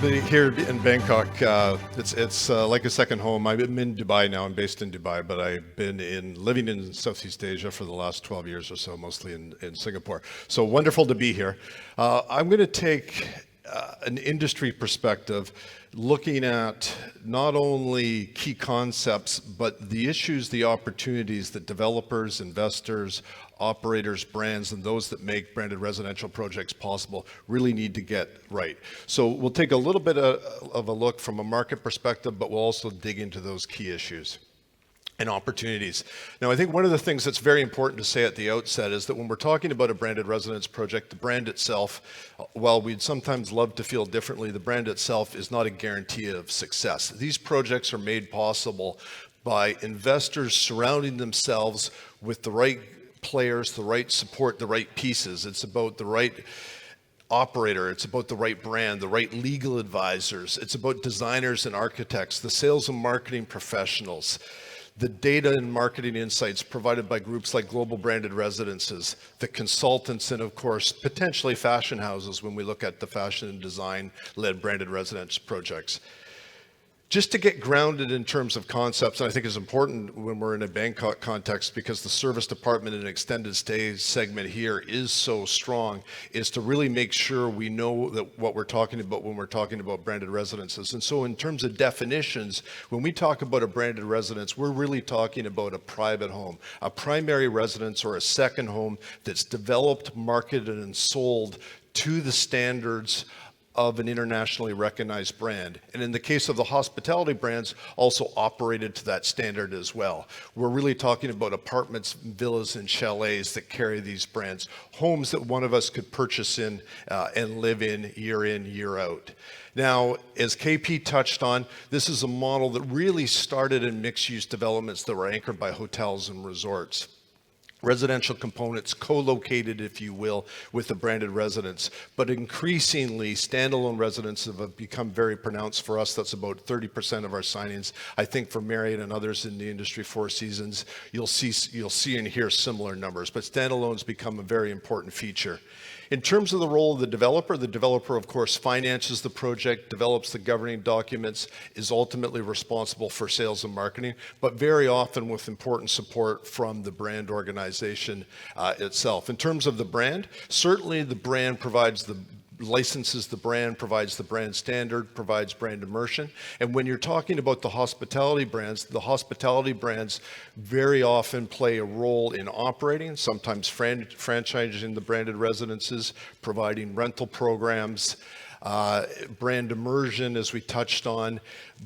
be here in Bangkok. It's like a second home. I'm in Dubai now. I'm based in Dubai, but I've been living in Southeast Asia for the last 12 years or so, mostly in Singapore. So wonderful to be here. I'm going to take an industry perspective, looking at not only key concepts, but the issues, the opportunities that developers, investors, operators, brands, and those that make branded residential projects possible really need to get right. So we'll take a little bit of a look from a market perspective, but we'll also dig into those key issues and opportunities. Now, I think one of the things that's very important to say at the outset is that when we're talking about a branded residence project, the brand itself, while we'd sometimes love to feel differently, the brand itself is not a guarantee of success. These projects are made possible by investors surrounding themselves with the right players, the right support, the right pieces. It's about the right operator, it's about the right brand, the right legal advisors, it's about designers and architects, the sales and marketing professionals, the data and marketing insights provided by groups like Global Branded Residences, the consultants, and of course, potentially fashion houses when we look at the fashion and design-led branded residence projects. Just to get grounded in terms of concepts, and I think is important when we're in a Bangkok context because the service department and extended stay segment here is so strong, is to really make sure we know that what we're talking about when we're talking about branded residences. And so in terms of definitions, when we talk about a branded residence, we're really talking about a private home, a primary residence or a second home that's developed, marketed, and sold to the standards of an internationally recognized brand. And in the case of the hospitality brands, also operated to that standard as well. We're really talking about apartments, villas, and chalets that carry these brands, homes that one of us could purchase in and live in, year out. Now, as KP touched on, this is a model that really started in mixed-use developments that were anchored by hotels and resorts. Residential components co-located, if you will, with the branded residence. But increasingly, standalone residences have become very pronounced for us. That's about 30% of our signings. I think for Marriott and others in the industry, Four Seasons, you'll see and hear similar numbers. But standalones become a very important feature. In terms of the role of the developer, of course, finances the project, develops the governing documents, is ultimately responsible for sales and marketing, but very often with important support from the brand organization itself. In terms of the brand, certainly the brand licenses the brand, provides the brand standard, provides brand immersion. And when you're talking about the hospitality brands very often play a role in operating, sometimes franchising the branded residences, providing rental programs, brand immersion, as we touched on,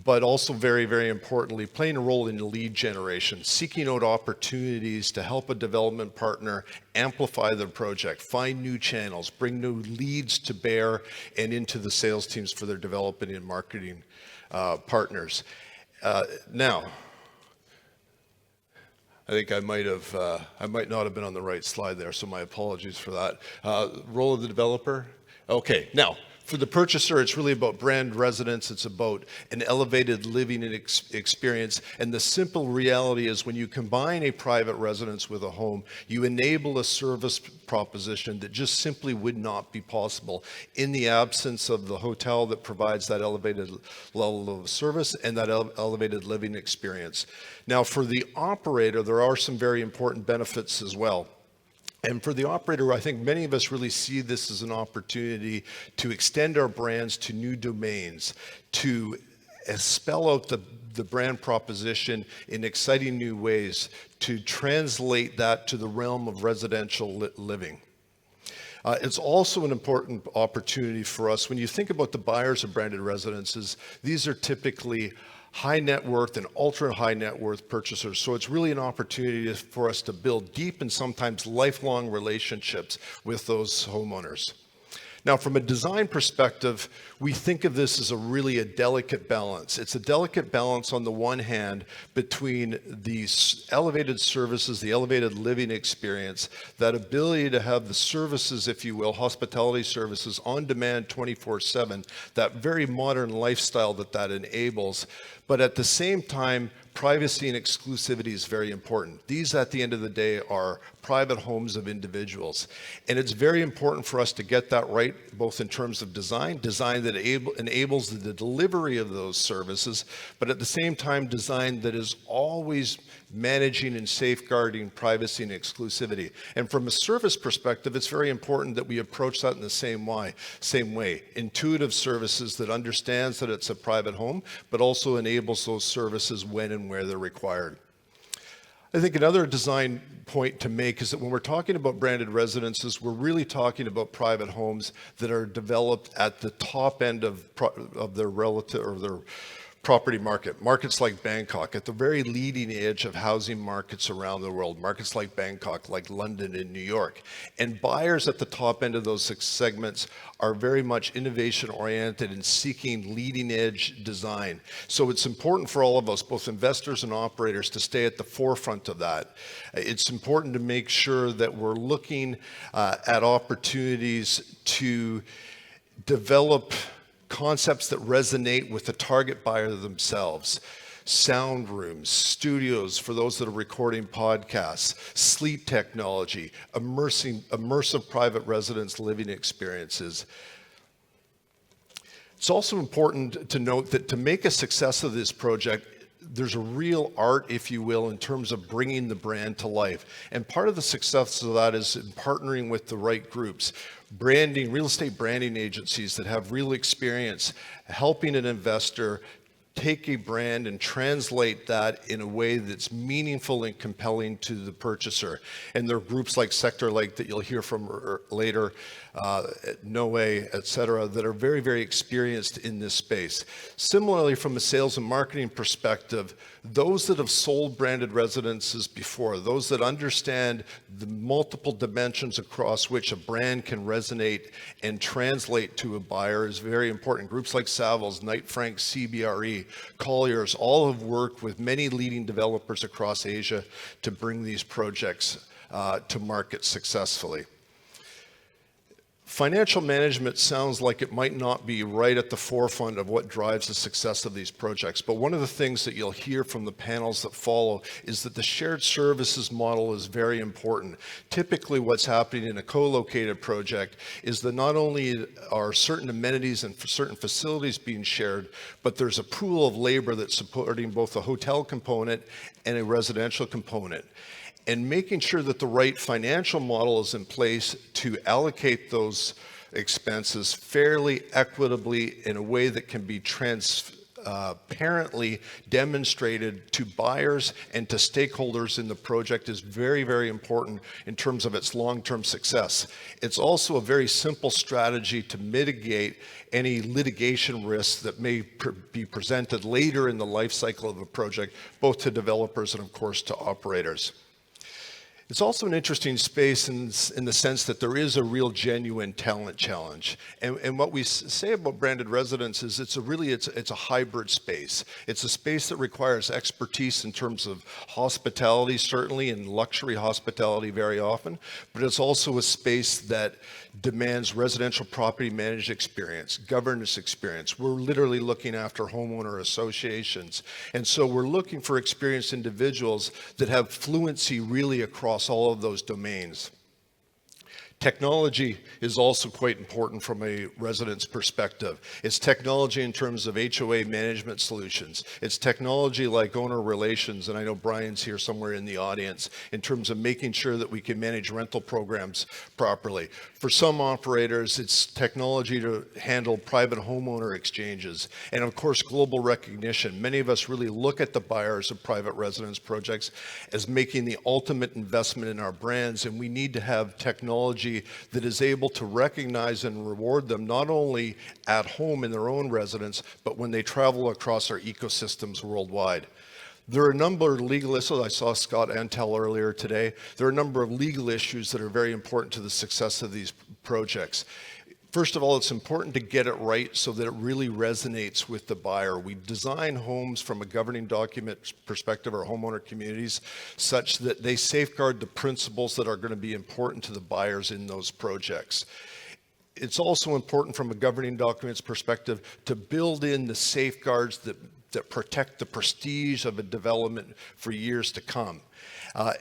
but also very, very importantly, playing a role in lead generation, seeking out opportunities to help a development partner amplify their project, find new channels, bring new leads to bear and into the sales teams for their development and marketing partners. Now, I think I might not have been on the right slide there, so my apologies for that. Role of the developer. Okay, now, for the purchaser, it's really about brand residence. It's about an elevated living experience. And the simple reality is when you combine a private residence with a home, you enable a service proposition that just simply would not be possible in the absence of the hotel that provides that elevated level of service and that elevated living experience. Now, for the operator, there are some very important benefits as well. And for the operator, I think many of us really see this as an opportunity to extend our brands to new domains, to spell out the brand proposition in exciting new ways, to translate that to the realm of residential living. It's also an important opportunity for us. When you think about the buyers of branded residences, these are typically high net worth and ultra high net worth purchasers. So it's really an opportunity for us to build deep and sometimes lifelong relationships with those homeowners. Now, from a design perspective, we think of this as a delicate balance. It's a delicate balance on the one hand between these elevated services, the elevated living experience, that ability to have the services, if you will, hospitality services on demand 24/7, that very modern lifestyle that enables, but at the same time, privacy and exclusivity is very important. These, at the end of the day, are private homes of individuals. And it's very important for us to get that right, both in terms of design that enables the delivery of those services, but at the same time, design that is always managing and safeguarding privacy and exclusivity. And from a service perspective, it's very important that we approach that in the same way. Intuitive services that understands that it's a private home, but also enables those services when and where they're required. I think another design point to make is that when we're talking about branded residences, we're really talking about private homes that are developed at the top end of their relative or their property market. Markets like Bangkok, at the very leading edge of housing markets around the world. Markets like Bangkok, like London and New York. And buyers at the top end of those segments are very much innovation oriented and seeking leading edge design. So it's important for all of us, both investors and operators, to stay at the forefront of that. It's important to make sure that we're looking at opportunities to develop concepts that resonate with the target buyer themselves. Sound rooms, studios for those that are recording podcasts, sleep technology, immersive private residence living experiences. It's also important to note that to make a success of this project, there's a real art, if you will, in terms of bringing the brand to life. And part of the success of that is in partnering with the right groups. Real estate branding agencies that have real experience helping an investor take a brand and translate that in a way that's meaningful and compelling to the purchaser. And there are groups like Sector Lake that you'll hear from later, Noe, et cetera, that are very, very experienced in this space. Similarly, from a sales and marketing perspective, those that have sold branded residences before, those that understand the multiple dimensions across which a brand can resonate and translate to a buyer is very important. Groups like Savills, Knight Frank, CBRE, Colliers, all have worked with many leading developers across Asia to bring these projects to market successfully. Financial management sounds like it might not be right at the forefront of what drives the success of these projects, but one of the things that you'll hear from the panels that follow is that the shared services model is very important. Typically what's happening in a co-located project is that not only are certain amenities and certain facilities being shared, but there's a pool of labor that's supporting both a hotel component and a residential component. And making sure that the right financial model is in place to allocate those expenses fairly equitably in a way that can be transparently demonstrated to buyers and to stakeholders in the project is very, very important in terms of its long-term success. It's also a very simple strategy to mitigate any litigation risks that may be presented later in the life cycle of a project, both to developers and, of course, to operators. It's also an interesting space in the sense that there is a real genuine talent challenge. And what we say about branded residence is it's a hybrid space. It's a space that requires expertise in terms of hospitality, certainly, and luxury hospitality very often, but it's also a space that demands residential property managed experience, governance experience. We're literally looking after homeowner associations. And so we're looking for experienced individuals that have fluency really across all of those domains. Technology is also quite important from a residence perspective. It's technology in terms of HOA management solutions. It's technology like owner relations, and I know Brian's here somewhere in the audience, in terms of making sure that we can manage rental programs properly. For some operators, it's technology to handle private homeowner exchanges, and of course, global recognition. Many of us really look at the buyers of private residence projects as making the ultimate investment in our brands, and we need to have technology that is able to recognize and reward them not only at home in their own residence, but when they travel across our ecosystems worldwide. There are a number of legal issues. I saw Scott Antel earlier today. There are a number of legal issues that are very important to the success of these projects. First of all, it's important to get it right so that it really resonates with the buyer. We design homes from a governing document perspective, or homeowner communities, such that they safeguard the principles that are going to be important to the buyers in those projects. It's also important from a governing documents perspective to build in the safeguards that that protect the prestige of a development for years to come.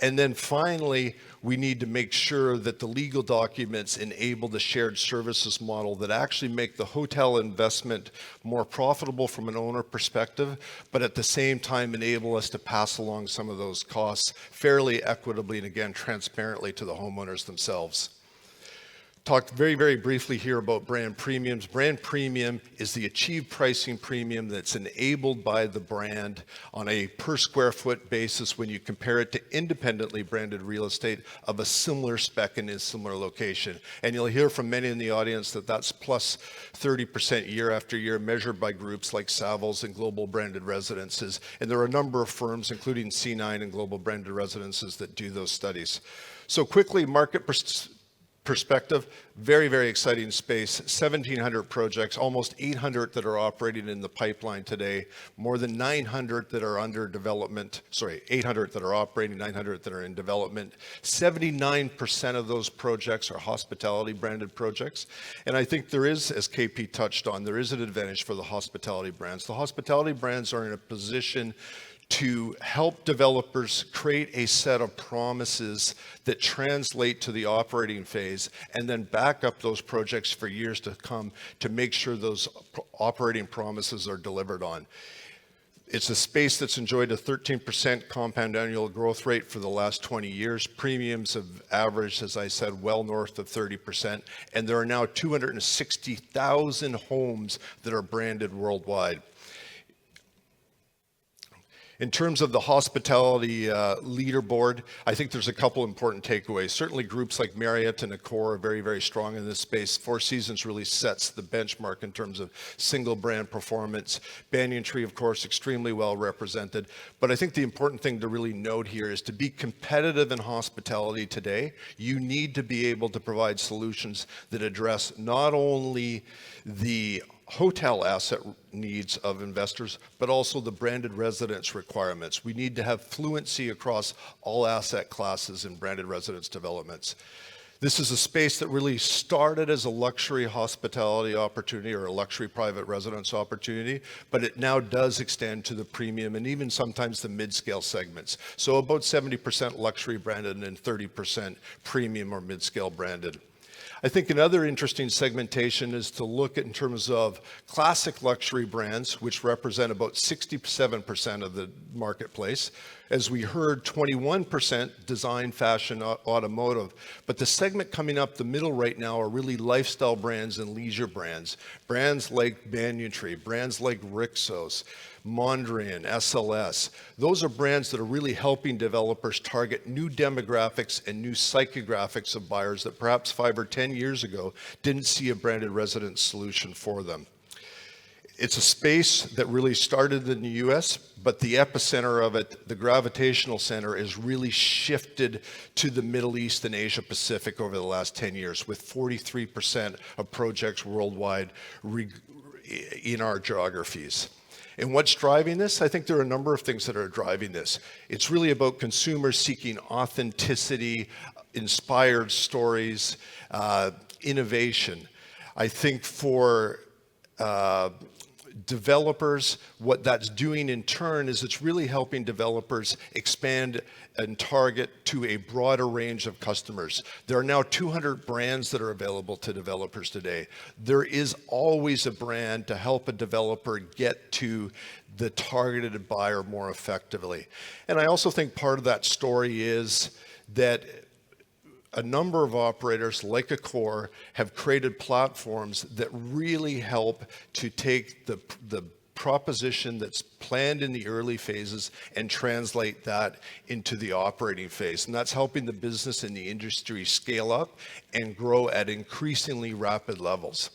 And then finally, we need to make sure that the legal documents enable the shared services model that actually make the hotel investment more profitable from an owner perspective, but at the same time enable us to pass along some of those costs fairly equitably and again, transparently to the homeowners themselves. Talked very, very briefly here about brand premiums. Brand premium is the achieved pricing premium that's enabled by the brand on a per square foot basis when you compare it to independently branded real estate of a similar spec and in a similar location. And you'll hear from many in the audience that that's plus 30% year after year, measured by groups like Savills and Global Branded Residences. And there are a number of firms, including C9 and Global Branded Residences, that do those studies. So quickly, market perspective, very, very exciting space. 1,700 projects, almost 800 that are operating in the pipeline today, more than 900 that are under development, 800 that are operating, 900 that are in development. 79% of those projects are hospitality branded projects. And I think there is, as KP touched on, there is an advantage for the hospitality brands. The hospitality brands are in a position to help developers create a set of promises that translate to the operating phase and then back up those projects for years to come to make sure those operating promises are delivered on. It's a space that's enjoyed a 13% compound annual growth rate for the last 20 years. Premiums have averaged, as I said, well north of 30%. And there are now 260,000 homes that are branded worldwide. In terms of the hospitality leaderboard, I think there's a couple important takeaways. Certainly groups like Marriott and Accor are very, very strong in this space. Four Seasons really sets the benchmark in terms of single brand performance. Banyan Tree, of course, extremely well represented. But I think the important thing to really note here is to be competitive in hospitality today, you need to be able to provide solutions that address not only the hotel asset needs of investors, but also the branded residence requirements. We need to have fluency across all asset classes in branded residence developments. This is a space that really started as a luxury hospitality opportunity or a luxury private residence opportunity, but it now does extend to the premium and even sometimes the mid-scale segments. So about 70% luxury branded and then 30% premium or mid-scale branded. I think another interesting segmentation is to look at in terms of classic luxury brands, which represent about 67% of the marketplace. As we heard, 21% design, fashion, automotive. But the segment coming up the middle right now are really lifestyle brands and leisure brands. Brands like Banyan Tree, brands like Rixos, Mondrian, SLS. Those are brands that are really helping developers target new demographics and new psychographics of buyers that perhaps 5 or 10 years ago didn't see a branded residence solution for them. It's a space that really started in the US, but the epicenter of it, the gravitational center, is really shifted to the Middle East and Asia Pacific over the last 10 years, with 43% of projects worldwide in our geographies. And what's driving this? I think there are a number of things that are driving this. It's really about consumers seeking authenticity, inspired stories, innovation. I think for developers, what that's doing in turn is it's really helping developers expand and target to a broader range of customers. There are now 200 brands that are available to developers today. There is always a brand to help a developer get to the targeted buyer more effectively. And I also think part of that story is that a number of operators like Accor have created platforms that really help to take the proposition that's planned in the early phases and translate that into the operating phase. And that's helping the business and the industry scale up and grow at increasingly rapid levels.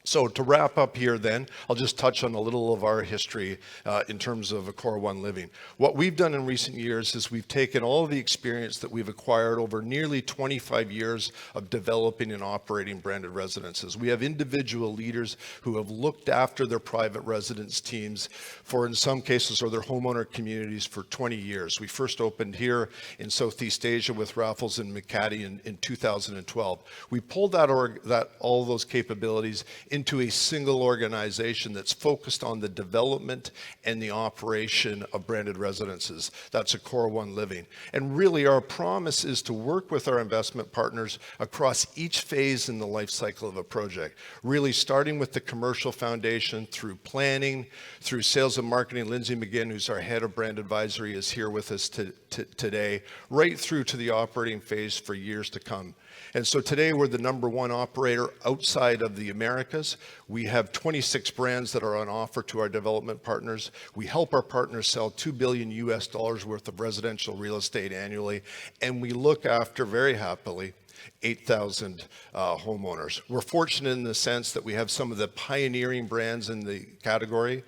So to wrap up here then, I'll just touch on a little of our history in terms of Accor One Living. What we've done in recent years is we've taken all of the experience that we've acquired over nearly 25 years of developing and operating branded residences. We have individual leaders who have looked after their private residence teams for, in some cases, or their homeowner communities for 20 years. We first opened here in Southeast Asia with Raffles and Makati in 2012. We pulled all those capabilities into a single organization that's focused on the development and the operation of branded residences. That's Accor One Living. And really our promise is to work with our investment partners across each phase in the life cycle of a project, really starting with the commercial foundation through planning, through sales and marketing. Lindsay McGinn, who's our head of brand advisory, is here with us today, right through to the operating phase for years to come. And so today we're the #1 operator outside of the Americas. We have 26 brands that are on offer to our development partners. We help our partners sell $2 billion worth of residential real estate annually, and we look after, very happily, 8,000 homeowners. We're fortunate in the sense that we have some of the pioneering brands in the category.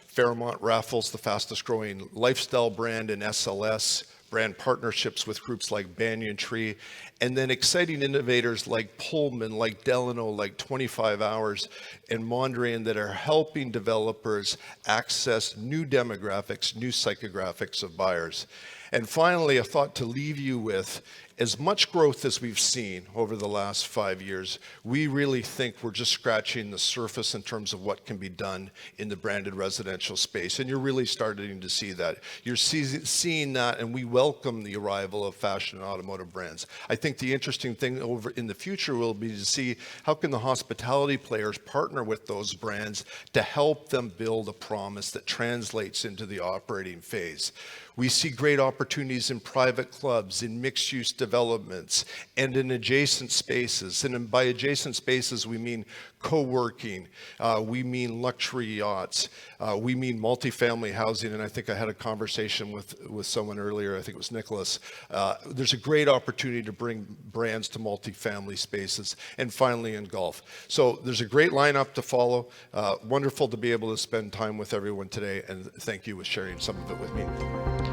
Fairmont Raffles, the fastest growing lifestyle brand in SLS, brand partnerships with groups like Banyan Tree, and then exciting innovators like Pullman, like Delano, like 25 Hours, and Mondrian that are helping developers access new demographics, new psychographics of buyers. And finally, a thought to leave you with: as much growth as we've seen over the last 5 years, we really think we're just scratching the surface in terms of what can be done in the branded residential space. And you're really starting to see that. You're seeing that, and we welcome the arrival of fashion and automotive brands. I think the interesting thing over in the future will be to see how can the hospitality players partner with those brands to help them build a promise that translates into the operating phase. We see great opportunities in private clubs, in mixed-use developments, and in adjacent spaces. And by adjacent spaces, we mean co-working, we mean luxury yachts, we mean multifamily housing. And I think I had a conversation with someone earlier, I think it was Nicholas. There's a great opportunity to bring brands to multifamily spaces, and finally in golf. So there's a great lineup to follow. Wonderful to be able to spend time with everyone today, and thank you for sharing some of it with me.